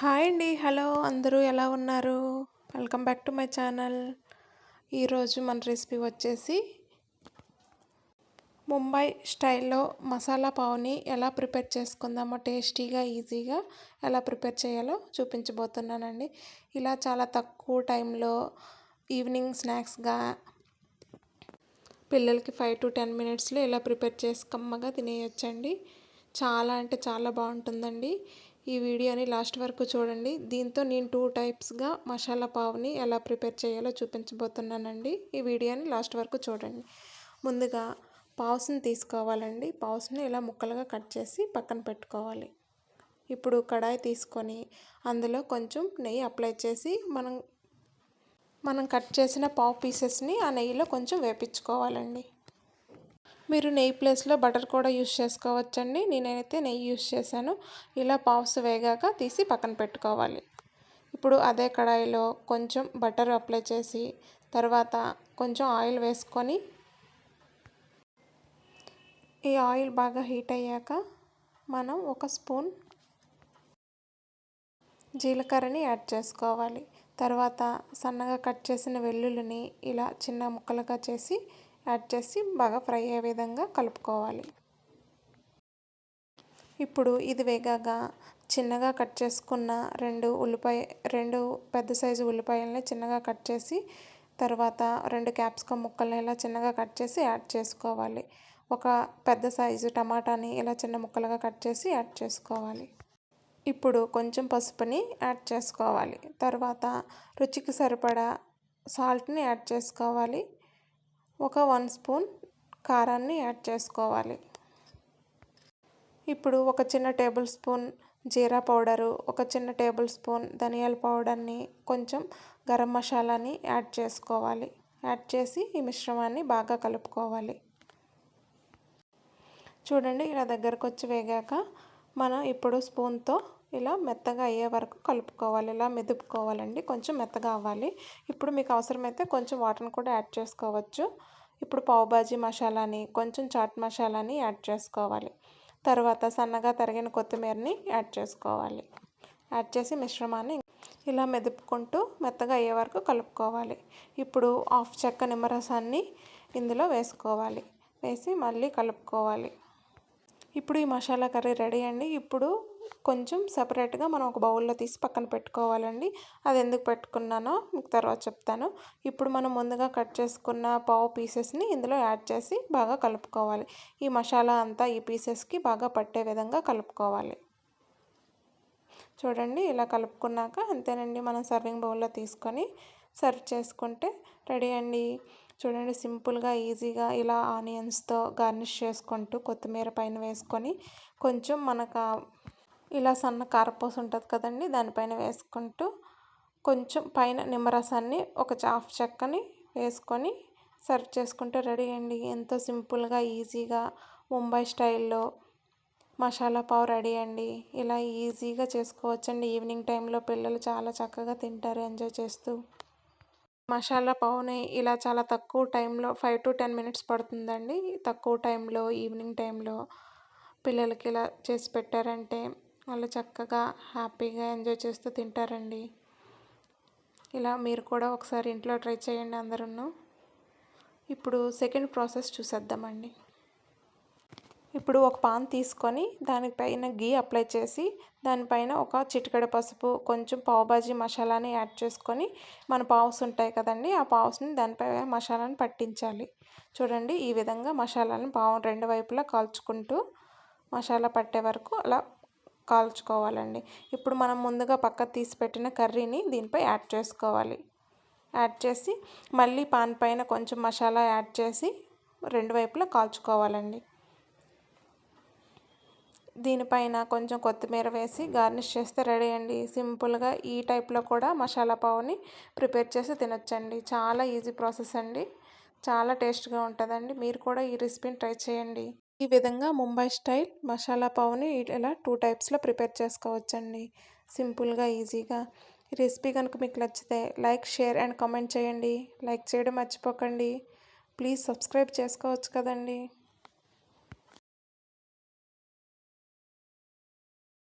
Hi అండి. Hello అందరూ ఎలా ఉన్నారు? Welcome back to my channel. ఈరోజు మన రెసిపీ వచ్చేసి ముంబై స్టైల్లో మసాలా పావ్ని ఎలా ప్రిపేర్ చేసుకుందామో టేస్టీగా ఈజీగా ఎలా ప్రిపేర్ చేయాలో చూపించబోతున్నానండి. ఇలా చాలా తక్కువ టైంలో ఈవినింగ్ స్నాక్స్గా పిల్లలకి 5 to 10 మినిట్స్లో ఇలా ప్రిపేర్ చేసి కమ్మగా తినేయొచ్చండి. చాలా అంటే చాలా బాగుంటుందండి. ఈ వీడియోని లాస్ట్ వరకు చూడండి. దీంతో నేను 2 టైప్స్గా మసాలా పావ్ని ఎలా ప్రిపేర్ చేయాలో చూపించబోతున్నానండి. ఈ వీడియోని లాస్ట్ వరకు చూడండి. ముందుగా పావ్స్ని తీసుకోవాలండి. పావ్స్ని ఇలా ముక్కలుగా కట్ చేసి పక్కన పెట్టుకోవాలి. ఇప్పుడు కడాయి తీసుకొని అందులో కొంచెం నెయ్యి అప్లై చేసి మనం కట్ చేసిన పావ్ పీసెస్ని ఆ నెయ్యిలో కొంచెం వేపించుకోవాలండి. మీరు నెయ్యి ప్లేస్లో బటర్ కూడా యూస్ చేసుకోవచ్చండి. నేనైతే నెయ్యి యూస్ చేశాను. ఇలా పావ్స్ వేగాక తీసి పక్కన పెట్టుకోవాలి. ఇప్పుడు అదే కడాయిలో కొంచెం బటర్ అప్లై చేసి తర్వాత కొంచెం ఆయిల్ వేసుకొని ఈ ఆయిల్ బాగా హీట్ అయ్యాక మనం 1 స్పూన్ జీలకర్రని యాడ్ చేసుకోవాలి. తర్వాత సన్నగా కట్ చేసిన వెల్లుల్లిని ఇలా చిన్న ముక్కలుగా చేసి యాడ్ చేసి బాగా ఫ్రై అయ్యే విధంగా కలుపుకోవాలి. ఇప్పుడు ఇది వేగాక చిన్నగా కట్ చేసుకున్న రెండు పెద్ద సైజు ఉల్లిపాయలని చిన్నగా కట్ చేసి తర్వాత 2 క్యాప్సికమ్ ముక్కల్ని ఇలా చిన్నగా కట్ చేసి యాడ్ చేసుకోవాలి. ఒక పెద్ద సైజు టమాటాని ఇలా చిన్న ముక్కలుగా కట్ చేసి యాడ్ చేసుకోవాలి. ఇప్పుడు కొంచెం పసుపుని యాడ్ చేసుకోవాలి. తర్వాత రుచికి సరిపడా సాల్ట్ని యాడ్ చేసుకోవాలి. ఒక 1 స్పూన్ కారాన్ని యాడ్ చేసుకోవాలి. ఇప్పుడు ఒక చిన్న టేబుల్ స్పూన్ జీరా పౌడరు, ఒక చిన్న టేబుల్ స్పూన్ ధనియాల పౌడర్ని, కొంచెం గరం మసాలాని యాడ్ చేసుకోవాలి. యాడ్ చేసి ఈ మిశ్రమాన్ని బాగా కలుపుకోవాలి. చూడండి ఇలా దగ్గరకు వచ్చి వేగాక మనం ఇప్పుడు స్పూన్తో ఇలా మెత్తగా అయ్యే వరకు కలుపుకోవాలి. ఇలా మెదుపుకోవాలండి. కొంచెం మెత్తగా అవ్వాలి. ఇప్పుడు మీకు అవసరమైతే కొంచెం వాటర్ని కూడా యాడ్ చేసుకోవచ్చు. ఇప్పుడు పావ్ బాజీ మసాలాని, కొంచెం చాట్ మసాలాని యాడ్ చేసుకోవాలి. తర్వాత సన్నగా తరిగిన కొత్తిమీరని యాడ్ చేసుకోవాలి. యాడ్ చేసి మిశ్రమాన్ని ఇలా మెదుపుకుంటూ మెత్తగా అయ్యే వరకు కలుపుకోవాలి. ఇప్పుడు 1/2 చెక్క నిమ్మరసాన్ని ఇందులో వేసుకోవాలి. వేసి మళ్ళీ కలుపుకోవాలి. ఇప్పుడు ఈ మసాలా కర్రీ రెడీ అండి. ఇప్పుడు కొంచెం సపరేట్గా మనం ఒక బౌల్లో తీసి పక్కన పెట్టుకోవాలండి. అది ఎందుకు పెట్టుకున్నానో మీకు తర్వాత చెప్తాను. ఇప్పుడు మనం ముందుగా కట్ చేసుకున్న పావు పీసెస్ని ఇందులో యాడ్ చేసి బాగా కలుపుకోవాలి. ఈ మసాలా అంతా ఈ పీసెస్కి బాగా పట్టే విధంగా కలుపుకోవాలి. చూడండి ఇలా కలుపుకున్నాక అంతేనండి. మనం సర్వింగ్ బౌల్లో తీసుకొని సర్వ్ చేసుకుంటే రెడీ అండి. చూడండి సింపుల్గా ఈజీగా ఇలా ఆనియన్స్తో గార్నిష్ చేసుకుంటూ కొత్తిమీర పైన వేసుకొని కొంచెం మనకు ఇలా సన్న కారపూస ఉంటుంది కదండి, దానిపైన వేసుకుంటూ కొంచెం పైన నిమ్మరసాన్ని ఒక 1/2 చెక్కని వేసుకొని సర్వ్ చేసుకుంటే రెడీ అండి. ఎంతో సింపుల్గా ఈజీగా ముంబై స్టైల్లో మసాలా పావ్ రెడీ అండి. ఇలా ఈజీగా చేసుకోవచ్చండి. ఈవినింగ్ టైంలో పిల్లలు చాలా చక్కగా తింటారు ఎంజాయ్ చేస్తూ. మసాలా పావ్ని ఇలా చాలా తక్కువ టైంలో 5 to 10 మినిట్స్ పడుతుందండి. తక్కువ టైంలో ఈవినింగ్ టైంలో పిల్లలకి ఇలా చేసి పెట్టారంటే వాళ్ళు చక్కగా హ్యాపీగా ఎంజాయ్ చేస్తూ తింటారండి. ఇలా మీరు కూడా ఒకసారి ఇంట్లో ట్రై చేయండి అందరూ. ఇప్పుడు సెకండ్ ప్రాసెస్ చూసేద్దామండి. ఇప్పుడు ఒక పాన్ తీసుకొని దానిపైన గీ అప్లై చేసి దానిపైన ఒక చిటికెడు పసుపు, కొంచెం పావ్ బాజీ మసాలాని యాడ్ చేసుకొని మన పావ్స్ ఉంటాయి కదండి, ఆ పావ్స్ని దానిపై మసాలాని పట్టించాలి. చూడండి ఈ విధంగా మసాలాని పావు 2 వైపులా కాల్చుకుంటూ మసాలా పట్టే వరకు అలా కాల్చుకోవాలండి. ఇప్పుడు మనం ముందుగా పక్క తీసి పెట్టిన కర్రీని దీనిపై యాడ్ చేసుకోవాలి. యాడ్ చేసి మళ్ళీ పాన్ పైన కొంచెం మసాలా యాడ్ చేసి 2 వైపులా కాల్చుకోవాలండి. దీనిపైన కొంచెం కొత్తిమీర వేసి గార్నిష్ చేస్తే రెడీ అండి. సింపుల్గా ఈ టైప్లో కూడా మసాలా పావ్ని ప్రిపేర్ చేసి తినొచ్చండి. చాలా ఈజీ ప్రాసెస్ అండి. చాలా టేస్ట్గా ఉంటుందండి. మీరు కూడా ఈ రెసిపీని ట్రై చేయండి. ఈ విధంగా ముంబై స్టైల్ మసాలా పావ్ని ఇలా 2 టైప్స్లో ప్రిపేర్ చేసుకోవచ్చండి. సింపుల్గా ఈజీగా. ఈ రెసిపీ కనుక మీకు నచ్చితే లైక్, షేర్ అండ్ కామెంట్ చేయండి. లైక్ చేయడం మర్చిపోకండి. ప్లీజ్ సబ్స్క్రైబ్ చేసుకోవచ్చు కదండి.